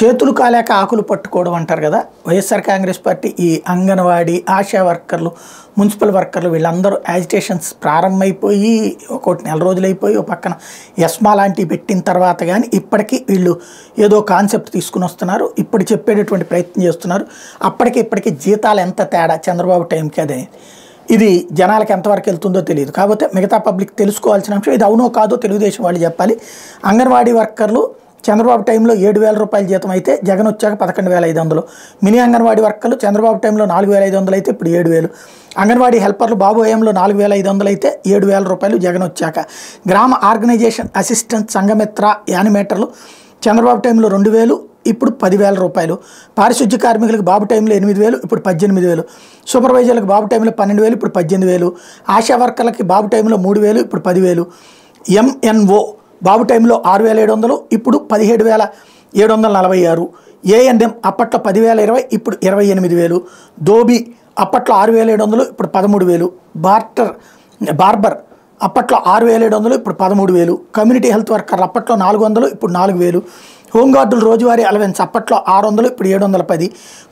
చేతులు కాలేక ఆకులు పట్టుకోవడం అంటారు కదా. వైఎస్ఆర్ కాంగ్రెస్ పార్టీ ఈ అంగన్వాడీ ఆశా వర్కర్లు మున్సిపల్ వర్కర్లు వీళ్ళందరూ యాజిటేషన్స్ ప్రారంభమైపోయి ఒకటి నెల రోజులు అయిపోయి ఒక పక్కన ఎస్మా లాంటివి పెట్టిన తర్వాత కానీ ఇప్పటికీ వీళ్ళు ఏదో కాన్సెప్ట్ తీసుకుని వస్తున్నారు. ఇప్పుడు చెప్పేటటువంటి ప్రయత్నం చేస్తున్నారు. అప్పటికి ఇప్పటికీ జీతాలు ఎంత తేడా చంద్రబాబు టైంకి అదే ఇది జనాలకు ఎంతవరకు వెళ్తుందో తెలియదు. కాకపోతే మిగతా పబ్లిక్ తెలుసుకోవాల్సిన అంశం ఇది అవునో కాదో తెలుగుదేశం వాళ్ళు చెప్పాలి. అంగన్వాడీ వర్కర్లు చంద్రబాబు టైంలో 7,000 రూపాయల జీతం అయితే జగన్ వచ్చాక 11,500. మినీ అంగన్వాడీ వర్కర్లు చంద్రబాబు టైంలో 4,500 అయితే ఇప్పుడు 7,000. అంగన్వాడీ హెల్పర్లు బాబు హయాంలో 4,500 అయితే 7,000 రూపాయలు జగన్ వచ్చాక. గ్రామ ఆర్గనైజేషన్ అసిస్టెంట్ సంఘమిత్ర యానిమేటర్లు చంద్రబాబు టైంలో 2,000 ఇప్పుడు 10,000 రూపాయలు. పారిశుద్ధ్య కార్మికులకు బాబు టైంలో 8,000 ఇప్పుడు 18,000. సూపర్వైజర్లకు బాబు టైంలో 12,000 ఇప్పుడు 18,000. ఆశా వర్కర్లకి బాబు టైంలో 3,000 ఇప్పుడు 10,000. ఎంఎన్ఓ బాబు టైంలో 6,700 ఇప్పుడు 17,746. ఏఎన్ఎం అప్పట్లో 10,020 ఇప్పుడు 28,000. దోబీ అప్పట్లో 6,700 ఇప్పుడు 13,000. బార్బర్ అప్పట్లో 6,700 ఇప్పుడు 13,000. కమ్యూనిటీ హెల్త్ వర్కర్లు అప్పట్లో 400 ఇప్పుడు 4,000. హోంగార్డులు రోజువారీ అలవెన్స్ అప్పట్లో 600 ఇప్పుడు 710.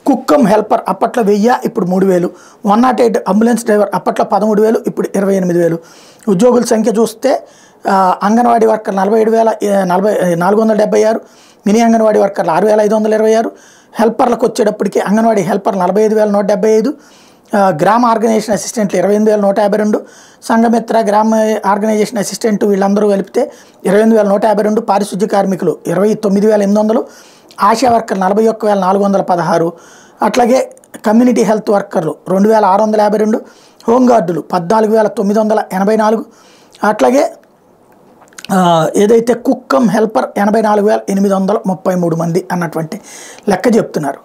కుక్కమ్ హెల్పర్ అప్పట్లో 1,000 ఇప్పుడు 3,000. 108 అంబులెన్స్ డ్రైవర్ అప్పట్లో 13,000 ఇప్పుడు 28,000. ఉద్యోగుల సంఖ్య చూస్తే అంగన్వాడీ వర్కర్లు 47,476. మినీ అంగన్వాడీ వర్కర్లు 6,526. హెల్పర్లకు వచ్చేటప్పటికి అంగన్వాడీ హెల్పర్లు 45,175. గ్రామ ఆర్గనైజేషన్ అసిస్టెంట్లు 28,152. సంఘమిత్ర గ్రామ ఆర్గనైజేషన్ అసిస్టెంట్ వీళ్ళందరూ కలిపితే 28,152. పారిశుద్ధ్య కార్మికులు 29,800. ఆశా వర్కర్లు 41,416. అట్లాగే కమ్యూనిటీ హెల్త్ వర్కర్లు 2,652. హోంగార్డులు 14,984. అట్లాగే ఏదైతే కుక్కమ్ హెల్పర్ 84,833 మంది అన్నటువంటి లెక్క చెప్తున్నారు.